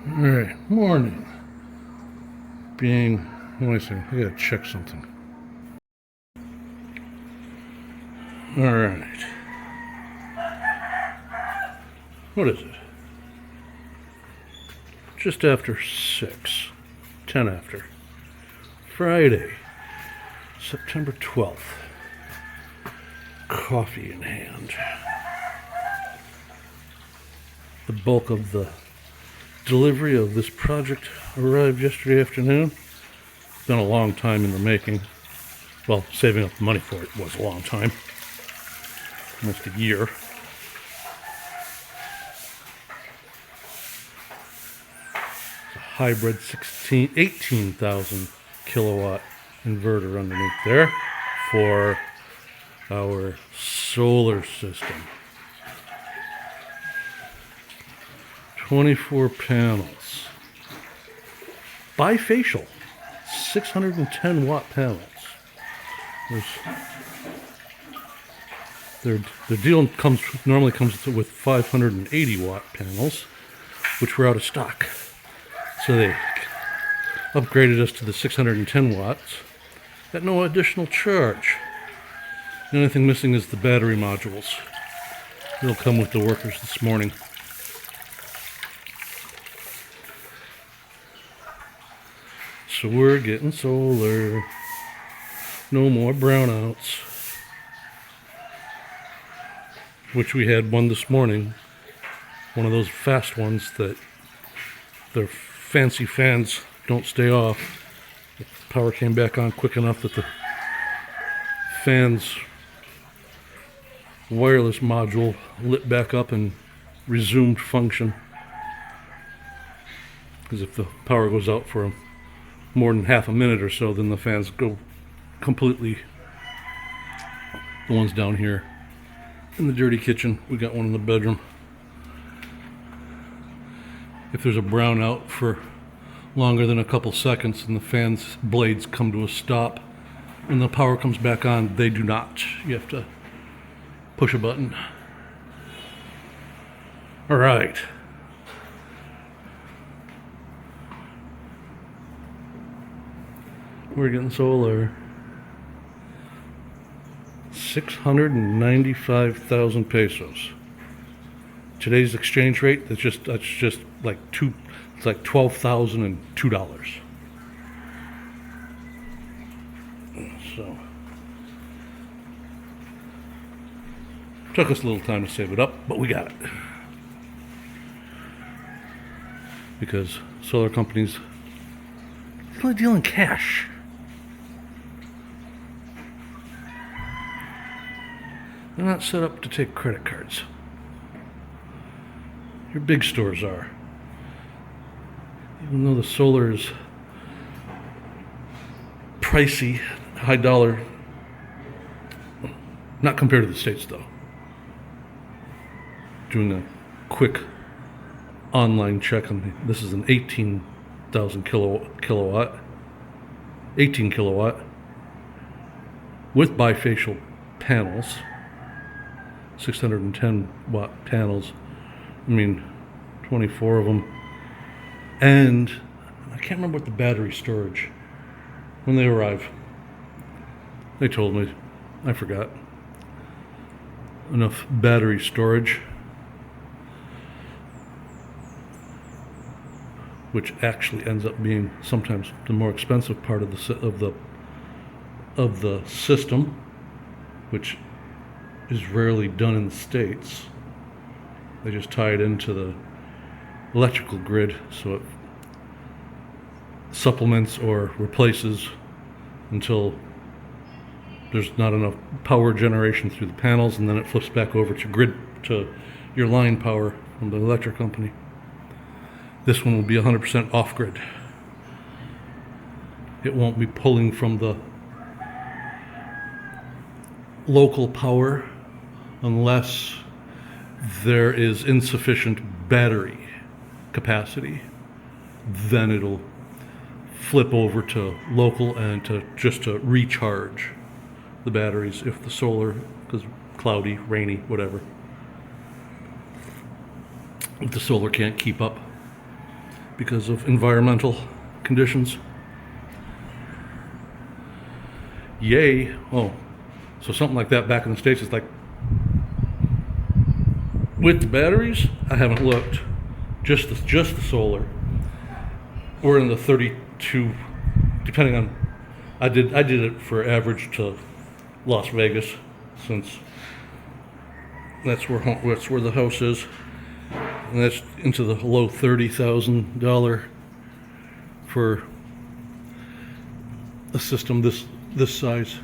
Alright, morning. What do I say? I gotta check something. Alright. What is it? Just after 6. 10 after. Friday, September 12th. Coffee in hand. The bulk of the delivery of this project arrived yesterday afternoon. It's been a long time in the making. Well, saving up the money for it was a long time. Almost a year. It's a hybrid 18,000 kilowatt inverter underneath there for our solar system. 24 panels. Bifacial. 610 watt panels. Their deal normally comes with 580 watt panels, which were out of stock. So they upgraded us to the 610 watts at no additional charge. The only thing missing is the battery modules. They'll come with the workers this morning. So we're getting solar. No more brownouts. Which we had one this morning. One of those fast ones that their fancy fans don't stay off. The power came back on quick enough that the fans wireless module lit back up and resumed function. Because if the power goes out for more than half a minute or so, then the fans go completely. The ones down here in the dirty kitchen, we got one in the bedroom. If there's a brownout for longer than a couple seconds and the fans blades come to a stop and the power comes back on, they do not. You have to push a button. All right. We're getting solar. 695,000 pesos. Today's exchange rate, that's just like it's like $12,002. So took us a little time to save it up, but we got it. Because solar companies only deal in cash. They're not set up to take credit cards. Your big stores are. Even though the solar is pricey, high dollar, not compared to the States though. Doing a quick online check on this is an 18,000 kilowatt, 18 kilowatt with bifacial panels. 610 watt panels. I mean, 24 of them. And I can't remember what the battery storage, when they arrive, they told me, I forgot. Enough battery storage, which actually ends up being sometimes the more expensive part of the system, which is rarely done in the States. They just tie it into the electrical grid so it supplements or replaces until there's not enough power generation through the panels, and then it flips back over to your line power from the electric company. This one will be 100% off-grid. It won't be pulling from the local power unless there is insufficient battery capacity. Then it'll flip over to local and to recharge the batteries if the solar, because cloudy, rainy, whatever, if the solar can't keep up. because of environmental conditions. Yay. Oh, so something like that back in the States is like, with the batteries, I haven't looked. Just the solar. We're in the 32, depending on, I did it for average to Las Vegas, since that's where the house is, and that's into the low $30,000 for a system this size.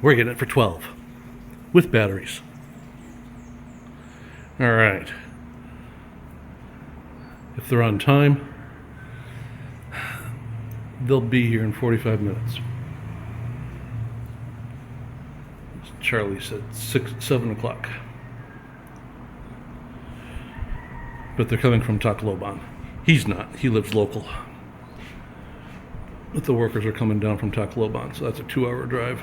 We're getting it for 12 with batteries. All right. If they're on time, they'll be here in 45 minutes. Charlie said 7 o'clock. But they're coming from Tacloban. He's not. He lives local. But the workers are coming down from Tacloban, so that's a 2-hour drive.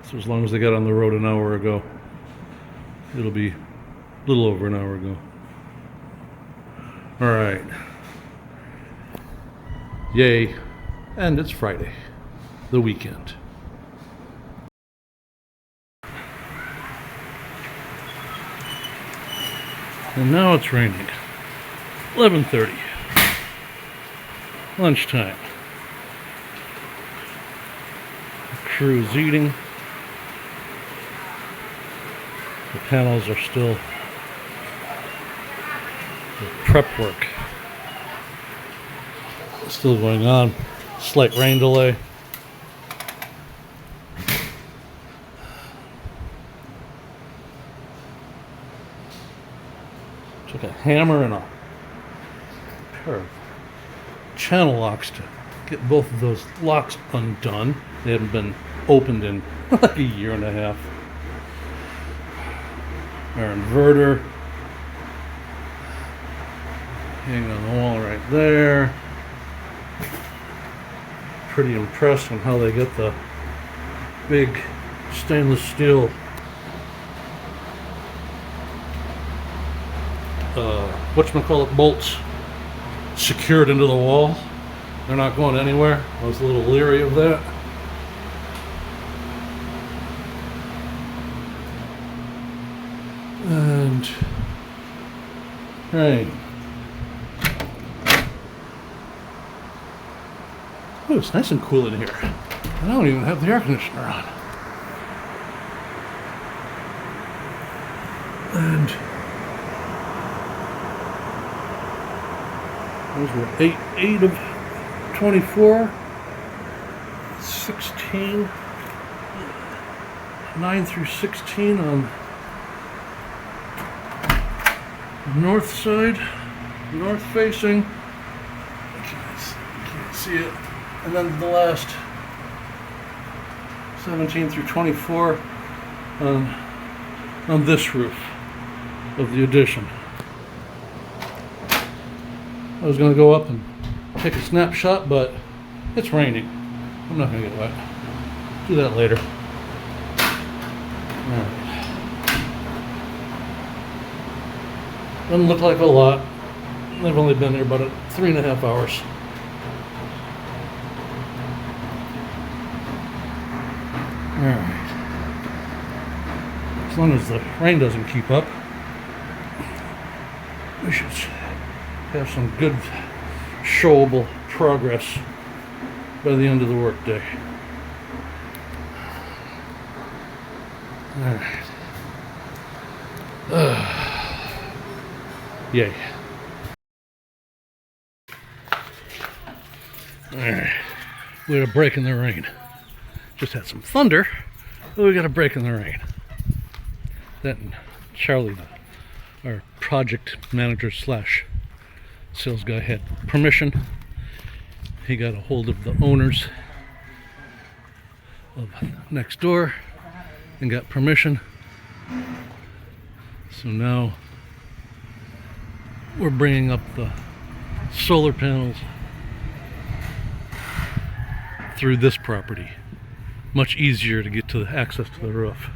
So as long as they got on the road an hour ago, it'll be a little over an hour ago. All right. Yay. And it's Friday, the weekend. And now it's raining. 11:30. Lunchtime. The crew is eating. The panels are still the prep work. Still going on. Slight rain delay. Took a hammer and a pair of channel locks to get both of those locks undone. They hadn't been opened in like a year and a half. Our inverter hanging on the wall right there. Pretty impressed on how they get the big stainless steel whatchamacallit bolts secured into the wall. They're not going anywhere. I was a little leery of that. And rain. Oh, it's nice and cool in here. I don't even have the air conditioner on. And those were 8 of 24, 16, 9 through 16 on the north side, north facing. You can't see it. And then the last 17 through 24 on this roof of the addition. I was going to go up and take a snapshot, but it's raining. I'm not going to get wet. Do that later. Alright. Doesn't look like a lot. They've only been here about 3.5 hours. Alright. As long as the rain doesn't keep up, we should have some good showable progress by the end of the workday. Alright. Yay. Alright. We had a break in the rain. Just had some thunder, but we got a break in the rain. Then Charlie, our project manager slash sales guy, had permission. He got a hold of the owners of next door and got permission. So now we're bringing up the solar panels through this property. Much easier to get to access to the roof.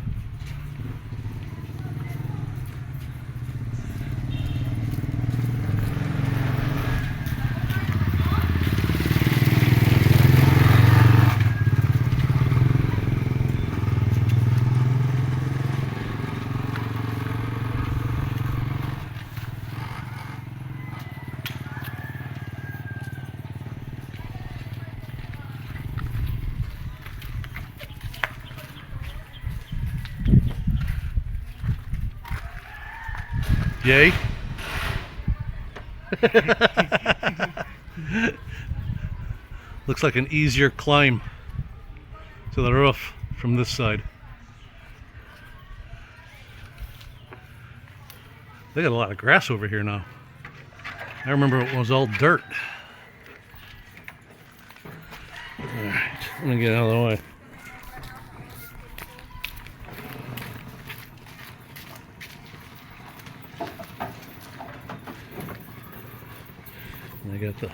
Yay? Looks like an easier climb to the roof from this side. They got a lot of grass over here now. I remember it was all dirt. Alright, let me get out of the way. And I got the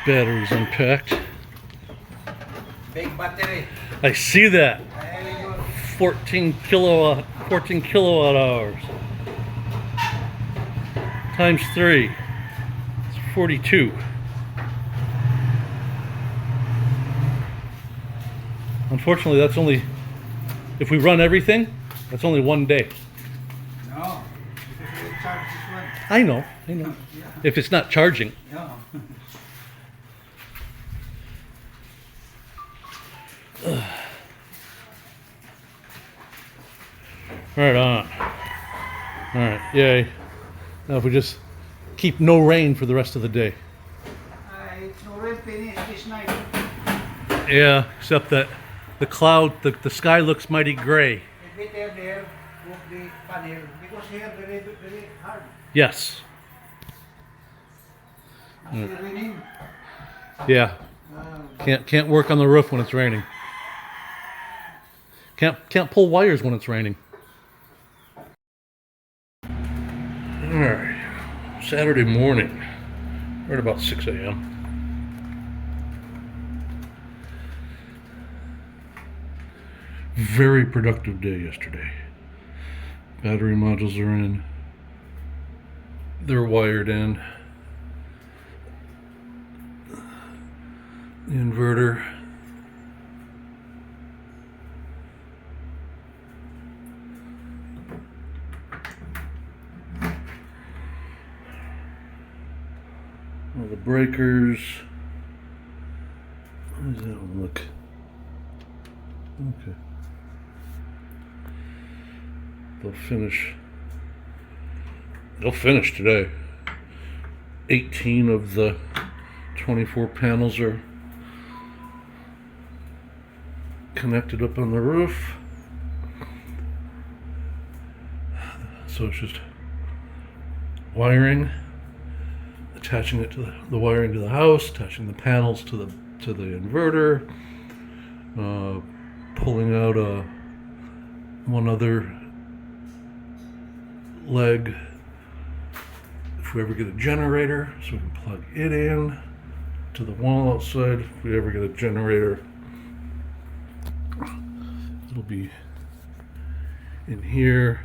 batteries unpacked. Big battery. I see that. Very good. 14 kilowatt hours. Times 3. It's 42. Unfortunately, that's only, if we run everything, that's only one day. No, because we charge this one. I know. Yeah. If it's not charging. No. Right on. Alright, yay. Now if we just keep no rain for the rest of the day. It's already finished this night. Yeah, except that the cloud, the sky looks mighty gray. A bit there, walk the panel, because here very hard. Yes. It's raining. Yeah. Can't work on the roof when it's raining. Can't pull wires when it's raining. Alright. Saturday morning. Right about 6 a.m. Very productive day yesterday. Battery modules are in. They're wired in. The inverter. All the breakers. How does that one look? Okay. They'll finish today. 18 of the 24 panels are connected up on the roof. So it's just wiring, attaching it to the wiring to the house, attaching the panels to the inverter, pulling out one other leg if we ever get a generator, so we can plug it in to the wall outside. If we ever get a generator, it'll be in here.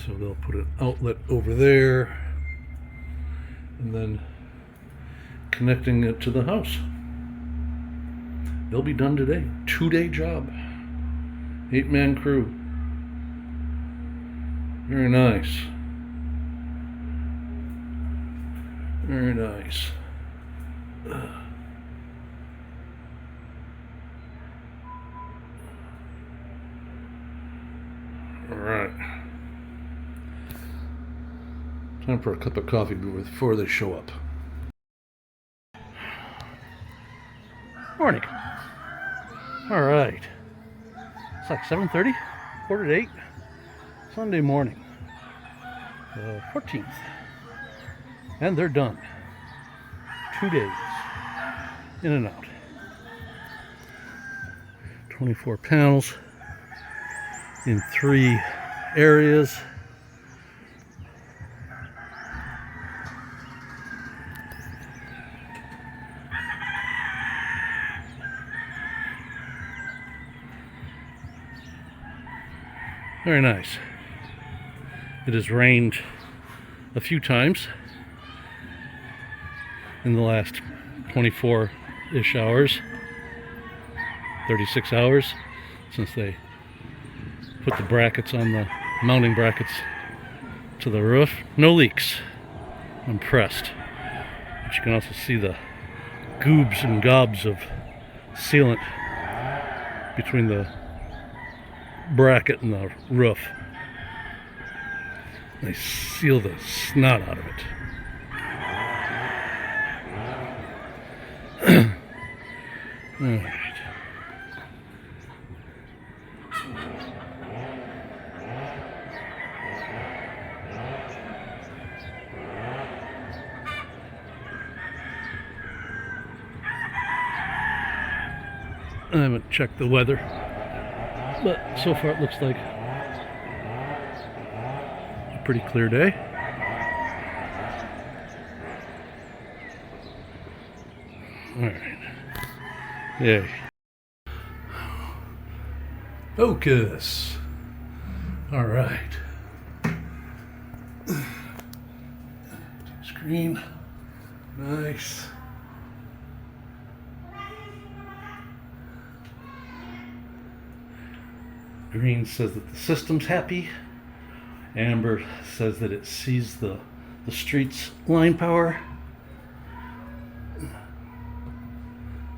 So they'll put an outlet over there and then connecting it to the house. They'll be done today. 2-day job. 8-man crew. Very nice. Very nice. All right. Time for a cup of coffee before they show up. Morning. All right. It's like 7:30, 7:45. Sunday morning, 14th. And they're done. 2 days. In and out. 24 panels in 3 areas. Very nice. It has rained a few times in the last 24-ish hours, 36 hours since they put the brackets on the mounting brackets to the roof. No leaks. I'm impressed. But you can also see the goobs and gobs of sealant between the bracket and the roof. They seal the snot out of it. All right. I haven't checked the weather, but so far it looks like a pretty clear day. All right. Yay. Focus. All right. Screen. Nice. Green says that the system's happy. Amber says that it sees the street's line power.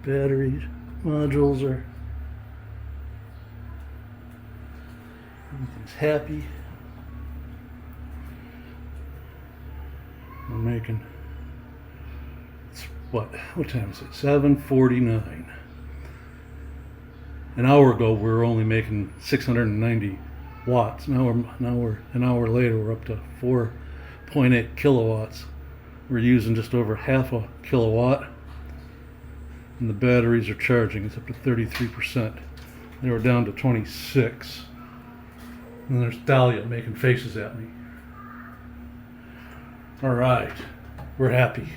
Batteries, modules are. Everything's happy. We're making. It's what time is it? 7:49. An hour ago, we were only making 690 watts. Now we're an hour later, we're up to 4.8 kilowatts. We're using just over half a kilowatt, and the batteries are charging. It's up to 33%. They were down to 26. And there's Dahlia making faces at me. All right, we're happy.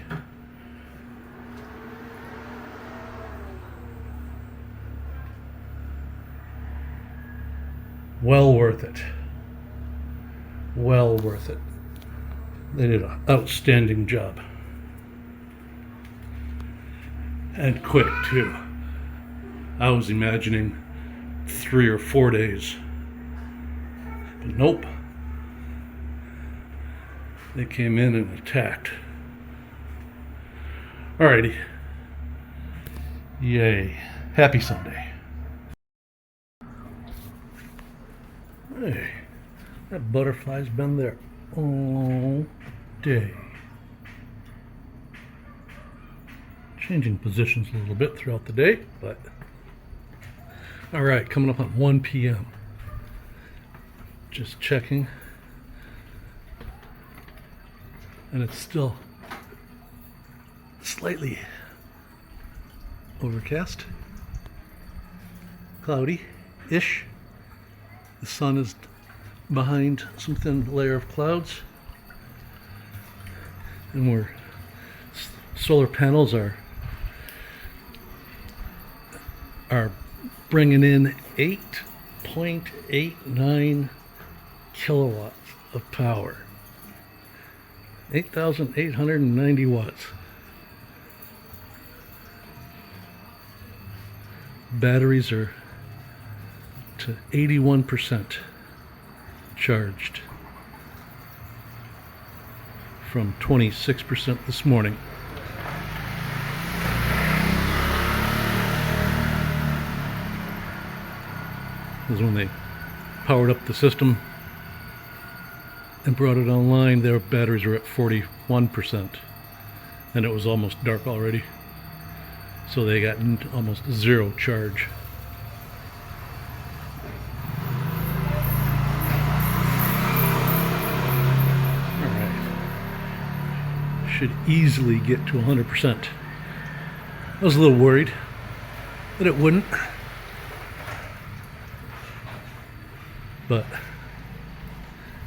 Well worth it. Well worth it. They did an outstanding job. And quick, too. I was imagining 3 or 4 days. But nope. They came in and attacked. Alrighty. Yay. Happy Sunday. Hey, that butterfly's been there all day. Changing positions a little bit throughout the day, but all right, coming up on 1 p.m. Just checking, and it's still slightly overcast, cloudy-ish. The sun is behind some thin layer of clouds, and solar panels are bringing in 8.89 kilowatts of power. 8,890 watts. Batteries are to 81% charged from 26% this morning. Because when they powered up the system and brought it online, their batteries were at 41%, and it was almost dark already, so they got almost zero charge. Should easily get to 100%. I was a little worried that it wouldn't, but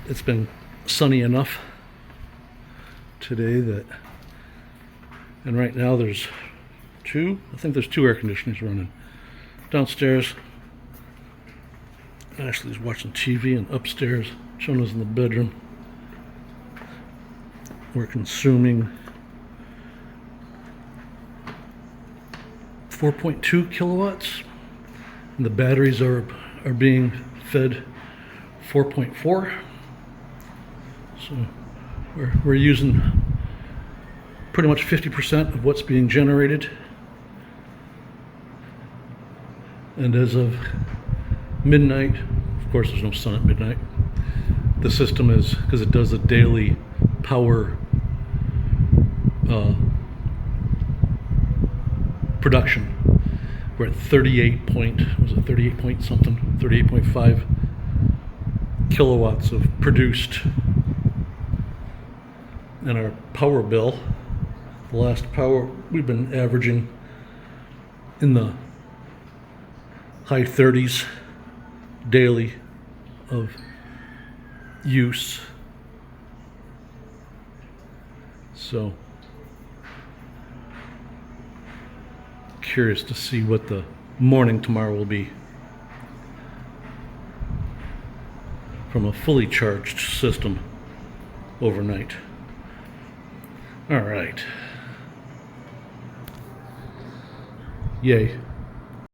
it's been sunny enough today that, and right now I think there's 2 air conditioners running. Downstairs, Ashley's watching TV, and upstairs, Jonah's in the bedroom. We're consuming 4.2 kilowatts, and the batteries are being fed 4.4. So we're using pretty much 50% of what's being generated. And as of midnight, of course there's no sun at midnight, the system is, because it does a daily power production. We're at 38 point, was it 38 point something? 38.5 kilowatts of produced. And our power bill, the last power, we've been averaging in the high 30s daily of use. So curious to see what the morning tomorrow will be from a fully charged system overnight. All right. Yay.